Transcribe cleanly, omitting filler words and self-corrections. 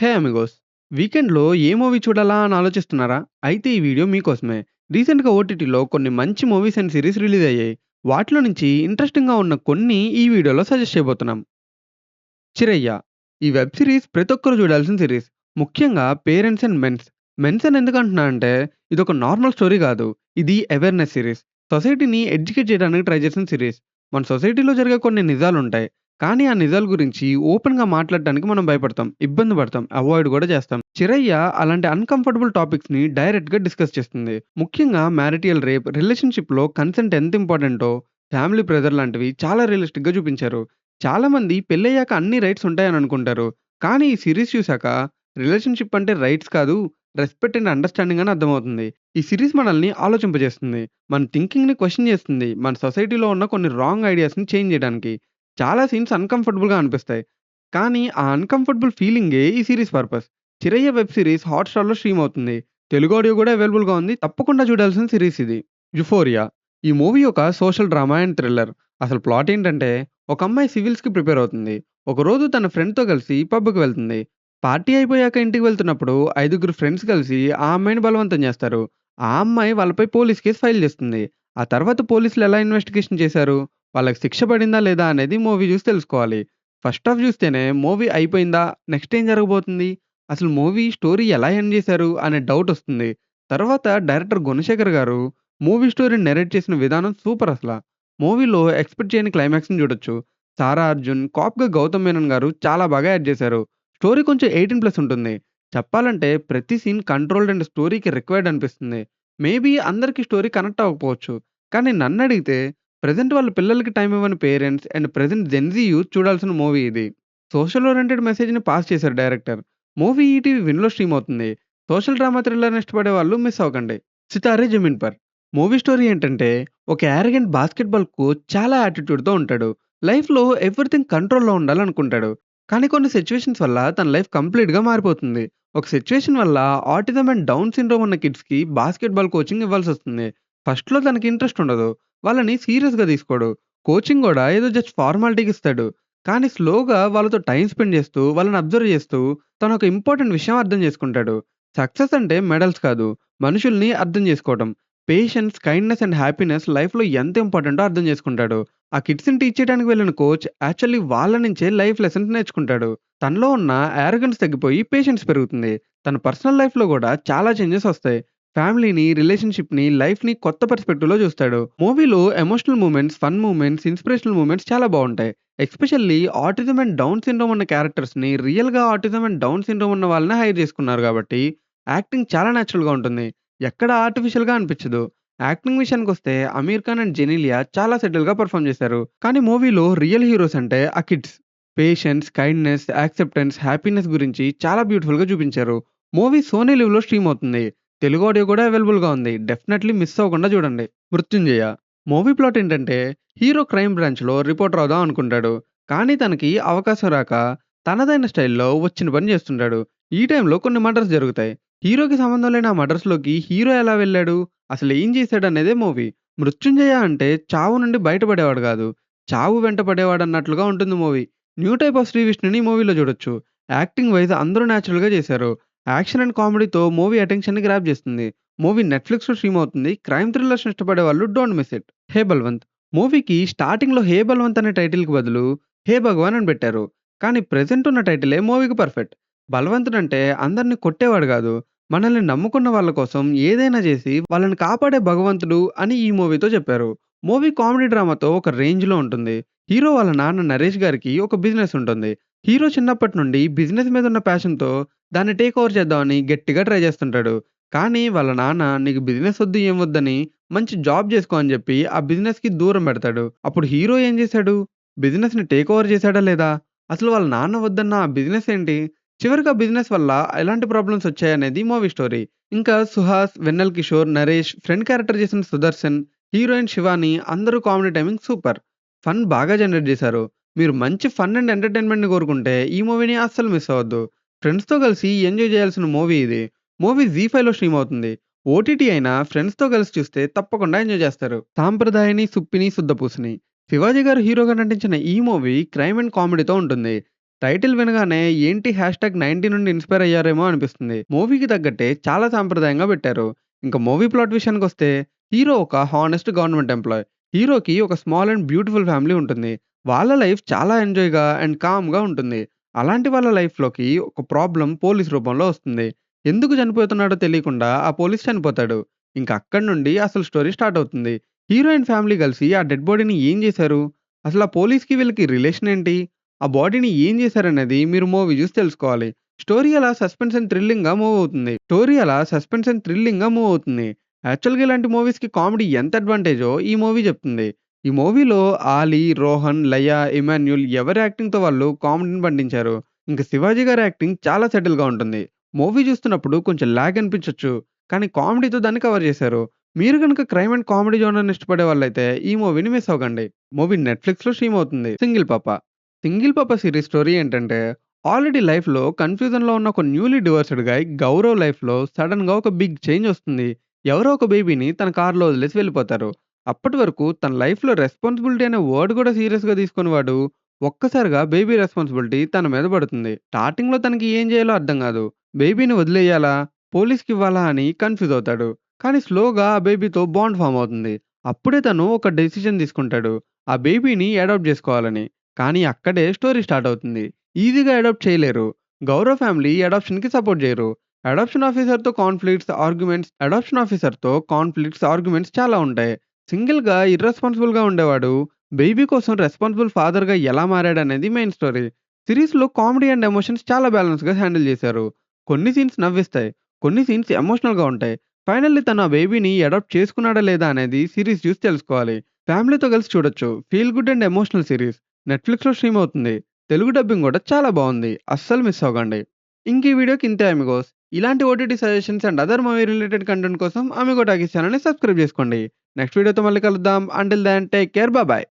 హే Amigos! వీకెండ్‌లో ఏ movie చూడాలా అని ఆలోచిస్తున్నారా? అయితే ఈ వీడియో మీకోసమే. రీసెంట్‌గా ఓటీటీలో కొన్ని మంచి మూవీస్ అండ్ సీరీస్ రిలీజ్ అయ్యాయి. వాటిలో నుంచి ఇంట్రెస్టింగ్‌గా ఉన్న కొన్ని ఈ వీడియోలో సజెస్ట్ చేయబోతున్నాం. 'చిరయ్య' ఈ వెబ్ సీరీస్ ప్రతి ఒక్కరు చూడాల్సిన సీరీస్. ముఖ్యంగా పేరెంట్స్ అండ్ మెన్స్. మెన్స్ అని ఎందుకు అంటున్నా అంటే ఇదొక నార్మల్ స్టోరీ కాదు. ఇది అవేర్‌నెస్ సీరీస్. సొసైటీని ఎడ్యుకేట్ చేయడానికి ట్రై చేసిన సీరీస్. మన సొసైటీలో జరిగే కొన్ని నిజాలుంటాయి. కానీ ఆ నిజాల గురించి ఓపెన్‌గా మాట్లాడటానికి మనం భయపడతాం, ఇబ్బంది పడతాం, అవాయిడ్ కూడా చేస్తాం. 'చిరయ్య' అలాంటి అన్‌కంఫర్టబుల్ టాపిక్స్‌ని డైరెక్ట్‌గా డిస్కస్ చేస్తుంది. ముఖ్యంగా మ్యారిటల్ రేప్, రిలేషన్‌షిప్‌లో కన్సెంట్ ఎంత ఇంపార్టెంటో, ఫ్యామిలీ ప్రెషర్ లాంటివి చాలా రియలిస్టిక్‌గా చూపించారు. చాలామంది పెళ్ళయ్యాక అన్ని రైట్స్ ఉంటాయని అనుకుంటారు. కానీ ఈ సీరీస్ చూసాక రిలేషన్‌షిప్ అంటే రైట్స్ కాదు, రెస్పెక్ట్ అండ్ అండర్‌స్టాండింగ్ అని అర్థమవుతుంది. ఈ సీరీస్ మనల్ని ఆలోచింపజేస్తుంది. మన థింకింగ్‌ని క్వెషన్ చేస్తుంది. మన సొసైటీలో ఉన్న కొన్ని రాంగ్ ఐడియాస్‌ని చేంజ్ చేయడానికి. చాలా సీన్స్ అన్‌కంఫర్టబుల్‌గా అనిపిస్తాయి. కానీ ఆ అన్‌కంఫర్టబుల్ ఫీలింగే ఈ series purpose. 'Chiraiya' web series హాట్‌స్టార్‌లో స్ట్రీమ్ అవుతుంది. తెలుగు ఆడియో కూడా అవైలబుల్‌గా ఉంది. తప్పకుండా చూడాల్సిన సీరీస్ ఇది. 'యుఫోరియా' ఈ మూవీ ఒక సోషల్ డ్రామా అండ్ థ్రిల్లర్. అసలు ప్లాట్ ఏంటంటే ఒక అమ్మాయి సివిల్స్‌కి ప్రిపేర్ అవుతుంది. ఒకరోజు తన ఫ్రెండ్‌తో కలిసి పబ్‌కి వెళ్తుంది. పార్టీ అయిపోయాక ఇంటికి వెళ్తున్నప్పుడు ఐదుగురు ఫ్రెండ్స్ కలిసి ఆ అమ్మాయిని బలవంతం చేస్తారు. ఆ అమ్మాయి వాళ్ళపై పోలీస్ కేస్ ఫైల్ చేస్తుంది. ఆ తర్వాత పోలీసులు ఎలా ఇన్వెస్టిగేషన్ చేశారు? వాళ్ళకి శిక్ష పడిందా లేదా అనేది మూవీ చూసి తెలుసుకోవాలి. ఫస్ట్ హాఫ్ చూస్తేనే మూవీ అయిపోయిందా? నెక్స్ట్ ఏం జరగబోతుంది? అసలు మూవీ స్టోరీ ఎలా ఎండ్ చేశారు? అనే డౌట్ వస్తుంది. తర్వాత డైరెక్టర్ గుణశేఖర్ గారు మూవీ స్టోరీని నరేట్ చేసిన విధానం సూపర్ అసల. మూవీలో ఎక్స్‌పెక్ట్ చేయని క్లైమాక్స్‌ని చూడొచ్చు. 'సారా అర్జున్' కాప్‌గా 'గౌతమ్ మేనన్' గారు చాలా బాగా యాక్ట్ చేశారు. స్టోరీ కొంచెం 18+ ఉంటుంది. చెప్పాలంటే ప్రతి సీన్ కంట్రోల్డ్ అండ్ స్టోరీకి రిక్వైర్డ్ అనిపిస్తుంది. మేబీ అందరికి స్టోరీ కనెక్ట్ అవ్వకపోవచ్చు. కానీ నన్నడిగితే ప్రెజెంట్ వాళ్ళ పిల్లలకి టైమ్ ఇవ్వని parents and present Gen Z youth చూడాల్సిన మూవీ ఇది. సోషల్ ఓరియెంటెడ్ మెసేజ్‌ని పాస్ చేశారు డైరెక్టర్. మూవీ ఈటీవీ విన్‌లో స్ట్రీమ్ అవుతుంది. సోషల్ డ్రామా థ్రిల్లర్‌ని ఇష్టపడే వాళ్ళు మిస్ అవ్వకండి. 'Sitaare Zameen per' movie story ఏంటంటే ఒక యారగెంట్ బాస్కెట్‌బాల్ కోచ్ చాలా యాటిట్యూడ్‌తో ఉంటాడు. లైఫ్‌లో ఎవ్రీథింగ్ కంట్రోల్‌లో ఉండాలనుకుంటాడు. కానీ కొన్ని సిట్యుయేషన్స్ వల్ల తన లైఫ్ కంప్లీట్‌గా మారిపోతుంది. ఒక సిట్యుయేషన్ వల్ల ఆటిజం అండ్ డౌన్ సిండ్రోమ్ ఉన్న కిడ్స్‌కి బాస్కెట్‌బాల్ కోచింగ్ ఇవ్వాల్సొస్తుంది. ఫస్ట్‌లో తనకి ఇంట్రెస్ట్ ఉండదు. వాళ్ళని సీరియస్‌గా తీసుకోడు. కోచింగ్ గూడా ఏదో జస్ట్ ఫార్మాలిటీకి ఇస్తాడు. కానీ స్లోగా వాళ్ళతో టైమ్ స్పెండ్ చేస్తూ, వాళ్ళని అబ్జర్వ్ చేస్తూ తనొక ఇంపార్టెంట్ విషయం అర్థం చేసుకుంటాడు. సక్సెస్ అంటే మెడల్స్ కాదు, మనుషుల్ని అర్థం చేసుకోవటం. పేషెన్స్, కైండ్‌నెస్ అండ్ హ్యాపీనెస్ లైఫ్‌లో ఎంత ఇంపార్టెంటో అర్థం చేసుకుంటాడు. ఆ కిడ్స్‌ని టీచ్ చేయడానికి వెళ్ళిన కోచ్ యాక్చువల్లీ వాళ్ళ నుంచే లైఫ్ లెసన్స్ నేర్చుకుంటాడు. తనలో ఉన్న యారగెన్స్ తగ్గిపోయి పేషెన్స్ పెరుగుతుంది. తన పర్సనల్ లైఫ్‌లో గూడా చాలా చేంజెస్ వస్తాయి. ఫ్యామిలీని, రిలేషన్‌షిప్‌ని, లైఫ్‌ని కొత్త పర్స్‌పెక్టివ్‌లో చూస్తాడు. మూవీలో emotional moments, fun moments, inspirational moments చాలా బావుంటాయి. Especially autism and Down syndrome ఉన్న క్యారెక్టర్స్‌ని రియల్‌గా ఆటిజం అండ్ డౌన్ సిండ్రోమ్ ఉన్న వాళ్ళనే హైర్ చేసుకున్నారు కాబట్టి యాక్టింగ్ చాలా నేచురల్‌గా ఉంటుంది. ఎక్కడ ఆర్టిఫిషియల్‌గా అనిపించదు. యాక్టింగ్ విషయానికొస్తే 'అమీర్ ఖాన్' అండ్ 'జెనీలియా' చాలా సెటిల్‌గా పెర్ఫార్మ్ చేశారు. కానీ మూవీలో రియల్ హీరోస్ అంటే ఆ kids. Patience, kindness, acceptance, happiness గురించి చాలా బ్యూటిఫుల్‌గా చూపించారు. మూవీ సోనీ లివ్‌లో స్ట్రీమ్ అవుతుంది. తెలుగు ఆడియో కూడా అవైలబుల్‌గా ఉంది. డెఫినెట్‌లీ మిస్ అవ్వకుండా చూడండి. 'మృత్యుంజయ' మూవీ ప్లాట్ ఏంటంటే హీరో క్రైమ్ బ్రాంచ్‌లో రిపోర్టర్ అవుదాం అనుకుంటాడు. కానీ తనకి అవకాశం రాక తనదైన స్టైల్‌లో వచ్చిన పని చేస్తుంటాడు. ఈ టైంలో కొన్ని మర్డర్స్ జరుగుతాయి. హీరోకి సంబంధం లేని ఆ మర్డర్స్‌లోకి హీరో ఎలా వెళ్ళాడు? అసలు ఏం చేశాడనేదే మూవీ. 'మృత్యుంజయ' అంటే చావు నుండి బయటపడేవాడు గాదు. చావు వెంట పడేవాడన్నట్లుగా ఉంటుంది movie. New type of Sri విష్ణుని మూవీలో చూడొచ్చు. యాక్టింగ్ వైస్ అందరూ నేచురల్‌గా చేశారు. యాక్షన్ అండ్ కామెడీతో మూవీ అటెన్షన్‌ని గ్రాబ్ చేస్తుంది. మూవీ నెట్‌ఫ్లిక్స్‌లో స్ట్రీమ్ అవుతుంది. క్రైమ్ థ్రిల్లర్స్‌ని ఇష్టపడే వాళ్ళు don't miss it. 'Hey Balwant' మూవీకి స్టార్టింగ్‌లో 'హే బల్వంత్' అనే టైటిల్‌కి బదులు 'హే భగవాన్' అని పెట్టారు. కానీ ప్రెజెంట్ ఉన్న టైటిలే మూవీకి పర్ఫెక్ట్. బలవంతుడంటే అందరిని కొట్టేవాడు గాదు. మనల్ని నమ్ముకున్న వాళ్ళ కోసం ఏదైనా జేసి వాళ్ళని కాపాడే భగవంతుడు అని ఈ మూవీతో చెప్పారు. మూవీ కామెడీ డ్రామాతో ఒక రేంజ్‌లో ఉంటుంది. హీరో వాళ్ళ నాన్న నరేష్ గారికి ఒక బిజినెస్ ఉంటుంది. హీరో చిన్నప్పటి నుండి బిజినెస్ మీద ఉన్న ప్యాషన్‌తో దాన్ని టేక్ ఓవర్ చేద్దామని గట్టిగా ట్రై చేస్తుంటాడు. కానీ వాళ్ళ నాన్న నీకు బిజినెస్ వద్దు ఏం వద్దని మంచి జాబ్ జేసుకో అని జెప్పి ఆ బిజినెస్‌కి దూరం బెడతాడు. అప్పుడు హీరో ఏం జేశాడు? బిజినెస్‌ని టేక్ ఓవర్ చేశాడా లేదా? అసలు వాళ్ళ నాన్న వద్దన్న ఆ బిజినెస్ ఏంటి? చివరికి ఆ బిజినెస్ వల్ల ఎలాంటి ప్రాబ్లమ్స్ వచ్చాయనేది మూవీ స్టోరీ. ఇంకా సుహాస్, వెన్నెల కిషోర్, నరేష్, ఫ్రెండ్ క్యారెక్టర్ చేసిన సుదర్శన్, హీరోయిన్ శివాని అందరూ కామెడీ టైమింగ్ సూపర్. ఫన్ బాగా జనరేట్ చేశారు. మీరు మంచి ఫన్ అండ్ ఎంటర్‌టైన్‌మెంట్‌ని కోరుకుంటే ఈ మూవీని అస్సలు మిస్ అవ్వద్దు. ఫ్రెండ్స్‌తో కలిసి ఎంజాయ్ చేయాల్సిన మూవీ ఇది. మూవీ జీ5లో స్ట్రీమ్ అవుతుంది. ఓటీటీ అయినా ఫ్రెండ్స్‌తో కలిసి చూస్తే తప్పకుండా ఎంజాయ్ చేస్తారు. 'సాంప్రదాయని సుప్పిని సుద్దపూసని' శివాజీ గారు హీరోగా నటించిన ఈ మూవీ క్రైమ్ అండ్ కామెడీతో ఉంటుంది. టైటిల్ వినగానే ఏంటి హ్యాష్‌ట్యాగ్ 90 నుండి ఇన్‌స్పైర్ అయ్యారేమో అనిపిస్తుంది. మూవీకి తగ్గట్టే చాలా సాంప్రదాయంగా పెట్టారు. ఇంక మూవీ ప్లాట్ విషయానికొస్తే హీరో ఒక హానెస్ట్ గవర్నమెంట్ ఎంప్లాయ్. హీరోకి ఒక స్మాల్ అండ్ బ్యూటిఫుల్ ఫ్యామిలీ ఉంటుంది. వాళ్ళ లైఫ్ చాలా ఎంజాయ్‌గా అండ్ కామ్‌గా ఉంటుంది. అలాంటి వాళ్ళ లైఫ్‌లోకి ఒక ప్రాబ్లమ్ పోలీస్ రూపంలో వస్తుంది. ఎందుకు చనిపోతున్నాడో తెలియకుండా ఆ పోలీస్ చనిపోతాడు. ఇంక అక్కడి నుండి అసలు స్టోరీ స్టార్ట్ అవుతుంది. హీరో అండ్ ఫ్యామిలీ కలిసి ఆ డెడ్ బాడీని ఏం చేశారు? అసలు ఆ పోలీస్‌కి వీళ్ళకి రిలేషన్ ఏంటి? ఆ బాడీని ఏం చేశారనేది మీరు మూవీ చూసి తెలుసుకోవాలి. స్టోరీ అలా సస్పెన్స్ అండ్ థ్రిల్లింగ్‌గా మూవ్ అవుతుంది. యాక్చువల్‌గా ఇలాంటి మూవీస్‌కి కామెడీ ఎంత అడ్వాంటేజో ఈ మూవీ చెప్తుంది. ఈ మూవీలో ఆలీ, రోహన్, లయ, ఇమాన్యుల్ ఎవరి యాక్టింగ్‌తో వాళ్ళు కామెడీని పండించారు. ఇంక శివాజీ గారి యాక్టింగ్ చాలా సెటిల్‌గా ఉంటుంది. మూవీ చూస్తున్నప్పుడు కొంచెం లాగ్ అనిపించొచ్చు. కానీ కామెడీతో దాన్ని కవర్ చేశారు. మీరు గనుక క్రైమ్ అండ్ కామెడీ జోనర్‌ని ఇష్టపడే వాళ్ళైతే ఈ మూవీని మిస్ అవ్వకండి. మూవీ నెట్‌ఫ్లిక్స్‌లో స్ట్రీమ్ అవుతుంది. 'సింగిల్ పాప'. 'సింగిల్ పాప' సీరీస్ స్టోరీ ఏంటంటే, ఆల్రెడీ లైఫ్‌లో కన్‌ఫ్యూజన్‌లో ఉన్న ఒక న్యూలీ డివోర్స్‌డ్ గాయ్ గౌరవ్ లైఫ్‌లో సడెన్‌గా ఒక బిగ్ చేంజ్ వస్తుంది. ఎవరో ఒక బేబీని తన కార్‌లో వదిలేసి వెళ్ళిపోతారు. అప్పటి వరకు తన లైఫ్‌లో రెస్పాన్సిబిలిటీ అనే వర్డ్ కూడా సీరియస్‌గా తీసుకోని వాడు, ఒక్కసారిగా బేబీ రెస్పాన్సిబిలిటీ తన మీద పడుతుంది. స్టార్టింగ్‌లో తనకి ఏం చేయాలో అర్థం కాదు. బేబీని వదిలేయాలా? పోలీస్‌కివ్వాలా అని కన్‌ఫ్యూజ్ అవుతాడు. కానీ స్లోగా ఆ బేబీతో బాండ్ ఫార్మ్ అవుతుంది. అప్పుడే తను ఒక డెసిషన్ తీసుకుంటాడు. ఆ బేబీని అడాప్ట్ చేసుకోవాలని. కానీ అక్కడే స్టోరీ స్టార్ట్ అవుతుంది. ఈజీగా అడాప్ట్ చేయలేరు. గౌరవ్ ఫ్యామిలీ అడాప్షన్‌కి సపోర్ట్ చేయరు. అడాప్షన్ ఆఫీసర్‌తో కాన్‌ఫ్లిక్ట్స్, ఆర్గ్యుమెంట్స్ చాలా ఉంటాయి. సింగిల్‌గా ఇర్రెస్పాన్సిబుల్‌గా ఉండేవాడు బేబీ కోసం రెస్పాన్సిబుల్ ఫాదర్‌గా ఎలా మారాడనేది మెయిన్ స్టోరీ. సిరీస్‌లో కామెడీ అండ్ ఎమోషన్స్ చాలా బ్యాలెన్స్‌గా హ్యాండిల్ చేశారు. కొన్ని సీన్స్ నవ్విస్తాయి. కొన్ని సీన్స్ ఎమోషనల్‌గా ఉంటాయి. ఫైనల్లీ తను ఆ బేబీని అడాప్ట్ చేసుకున్నాడా లేదా అనేది సిరీస్ చూసి తెలుసుకోవాలి. ఫ్యామిలీతో కలిసి చూడొచ్చు. Feel good and emotional series. నెట్‌ఫ్లిక్స్‌లో స్ట్రీమ్ అవుతుంది. తెలుగు డబ్బింగ్ కూడా చాలా బావుంది. అస్సలు మిస్ అవ్వకండి. ఇంక ఈ వీడియోకి ఇంతే అమిగోస్. ఇలాంటి OTT suggestions and other movie related content కోసం అమిగో టాకీస్ ఛానెల్‌ని సబ్స్క్రైబ్ చేసుకోండి. నెక్స్ట్ వీడియోతో మళ్ళీ కలుద్దాం. Until then take care. Bye.